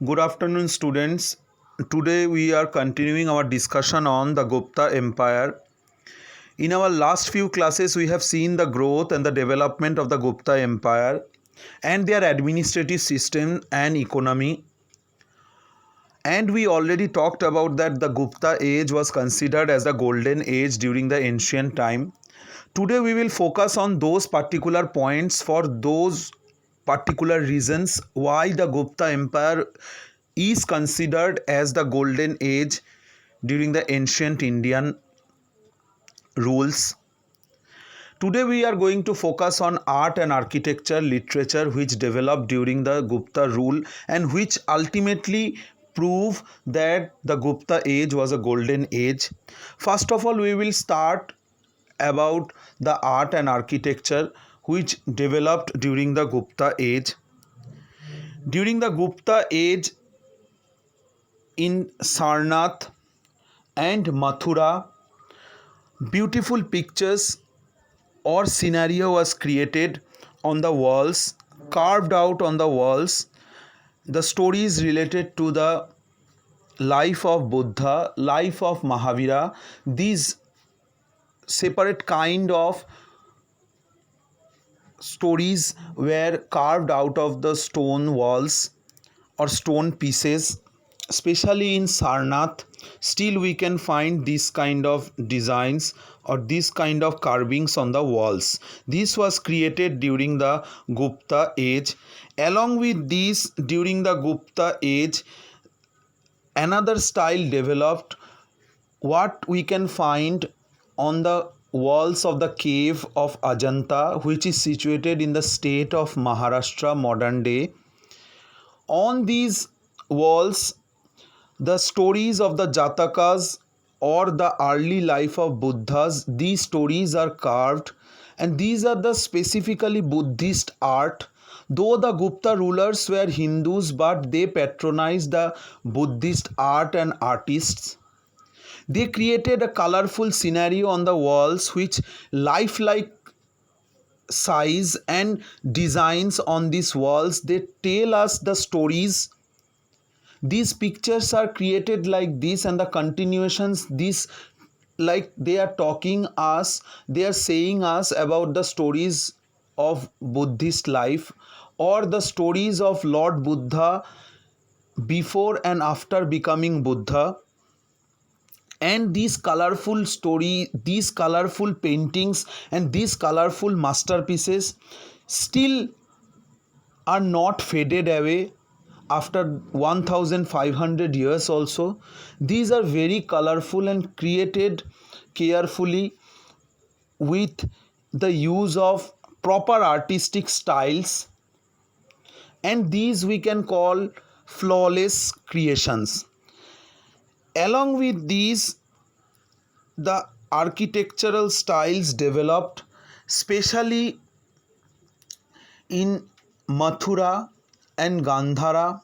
Good afternoon, students. Today we are continuing our discussion on the Gupta Empire. In our last few classes, we have seen the growth and the development of the Gupta Empire and their administrative system and economy. And we already talked about that the Gupta age was considered as the golden age during the ancient time. Today we will focus on those particular points for those particular reasons why the Gupta Empire is considered as the golden age during the ancient Indian rules. Today we are going to focus on art and architecture, literature which developed during the Gupta rule and which ultimately prove that the Gupta age was a golden age. First of all, we will start about the art and architecture which developed during the Gupta age. During the Gupta age in Sarnath and Mathura, beautiful pictures or scenario was created on the walls, carved out on the walls. The stories related to the life of Buddha, life of Mahavira, these separate kind of stories were carved out of the stone walls or stone pieces, especially in Sarnath. Still we can find this kind of designs or this kind of carvings on the walls. This was created during the Gupta age. Along with this, during the Gupta age, another style developed, what we can find on the walls of the cave of Ajanta, which is situated in the state of Maharashtra modern day. On these walls, the stories of the Jatakas or the early life of Buddhas, these stories are carved, and these are the specifically Buddhist art. Though the Gupta rulers were Hindus, but they patronized the Buddhist art and artists. They created a colorful scenario on the walls which lifelike size and designs on these walls. They tell us the stories. These pictures are created like this, and the continuations, this like they are talking us, they are saying us about the stories of Buddhist life or the stories of Lord Buddha before and after becoming Buddha. And these colorful story, these colorful paintings and these colorful masterpieces still are not faded away after 1500 years also. These are very colorful and created carefully with the use of proper artistic styles, and these we can call flawless creations. Along with these, the architectural styles developed, especially in Mathura and Gandhara,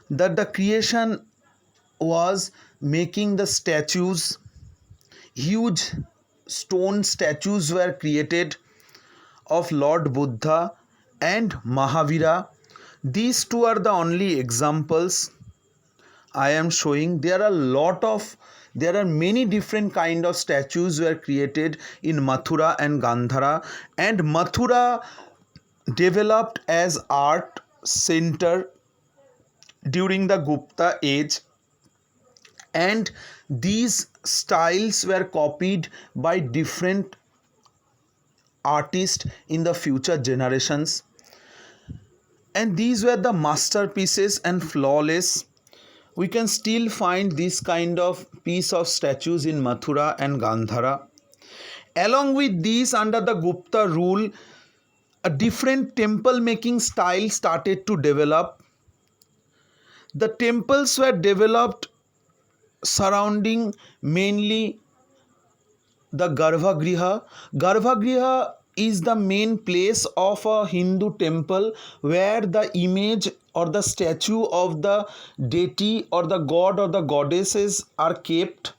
that the creation was making the statues. Huge stone statues were created of Lord Buddha and Mahavira. These two are the only examples I am showing. There are many different kind of statues were created in Mathura and Gandhara, and Mathura developed as art center during the Gupta age, and these styles were copied by different artists in the future generations, and these were the masterpieces and flawless. We can still find this kind of piece of statues in Mathura and Gandhara. Along with these, under the Gupta rule, a different temple making style started to develop. The temples were developed surrounding mainly the Garbhagriha. Garbhagriha is the main place of a Hindu temple where the image or the statue of the deity or the god or the goddesses are kept.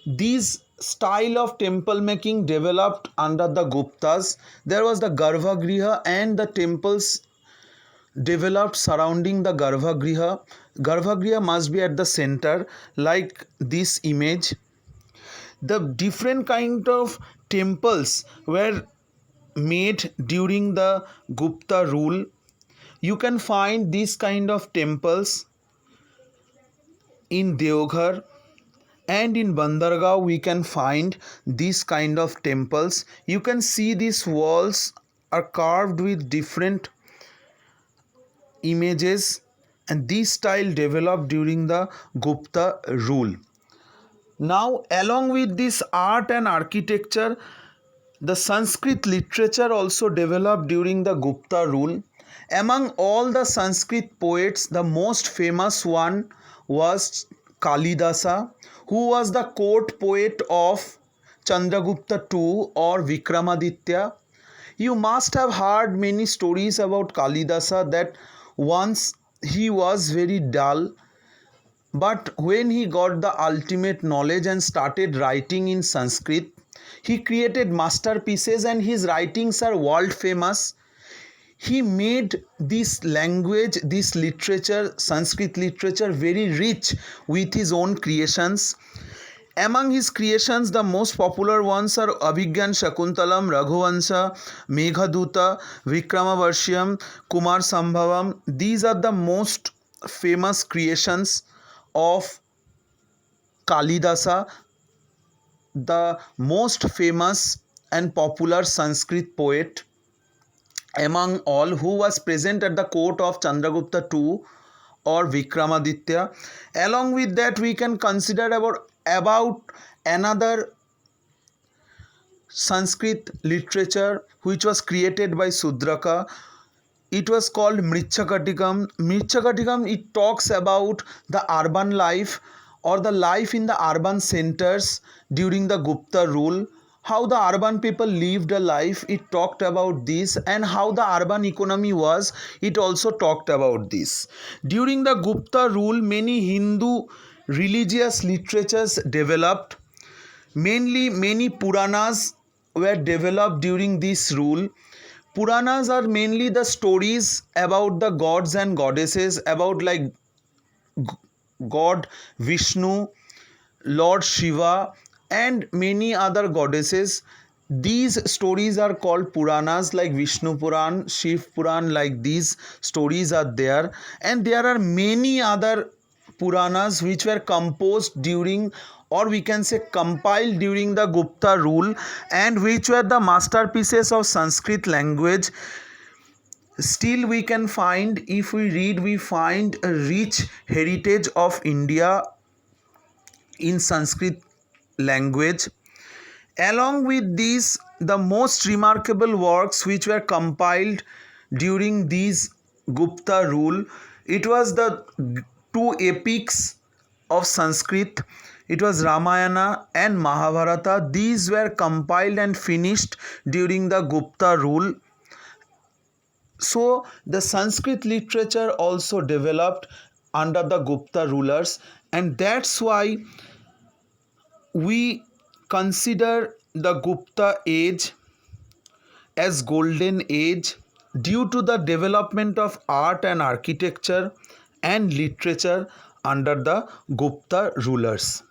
These style of temple making developed under the Guptas. There was the Garbhagriha and the temples developed surrounding the Garbhagriha. Garbhagriha must be at the center, like this image. The different kind of temples were made during the Gupta rule. You can find these kind of temples in Deoghar, and in Bandargaon we can find these kind of temples. You can see these walls are carved with different images, and this style developed during the Gupta rule. Now, along with this art and architecture, the Sanskrit literature also developed during the Gupta rule. Among all the Sanskrit poets, the most famous one was Kalidasa, who was the court poet of Chandragupta II or Vikramaditya. You must have heard many stories about Kalidasa that once he was very dull, but when he got the ultimate knowledge and started writing in Sanskrit, he created masterpieces and his writings are world famous. He made this language, this literature, Sanskrit literature, very rich with his own creations. Among his creations, the most popular ones are Abhigyan Shakuntalam, Raghuvansha, Meghaduta, Vikramavarshiyam, Kumar Sambhavam. These are the most famous creations of Kalidasa, the most famous and popular Sanskrit poet among all, who was present at the court of Chandragupta II or Vikramaditya. Along with that, we can consider about another Sanskrit literature which was created by Sudraka. It was called Mritchakatikam. Mritchakatikam, it talks about the urban life or the life in the urban centers during the Gupta rule. How the urban people lived a life, it talked about this, and how the urban economy was, it also talked about this. During the Gupta rule, many Hindu religious literatures developed. Mainly, many Puranas were developed during this rule. Puranas are mainly the stories about the gods and goddesses, about like God Vishnu, Lord Shiva, and many other goddesses. These stories are called Puranas, like Vishnu Puran, Shiv Puran, like these stories are there. And there are many other Puranas which were composed during, or we can say compiled during the Gupta rule, and which were the masterpieces of Sanskrit language. Still we can find, if we read, we find a rich heritage of India in Sanskrit language. Along with these, the most remarkable works which were compiled during these Gupta rule, it was the two epics of Sanskrit. It was Ramayana and Mahabharata. These were compiled and finished during the Gupta rule. So the Sanskrit literature also developed under the Gupta rulers, and that's why we consider the Gupta age as golden age, due to the development of art and architecture and literature under the Gupta rulers.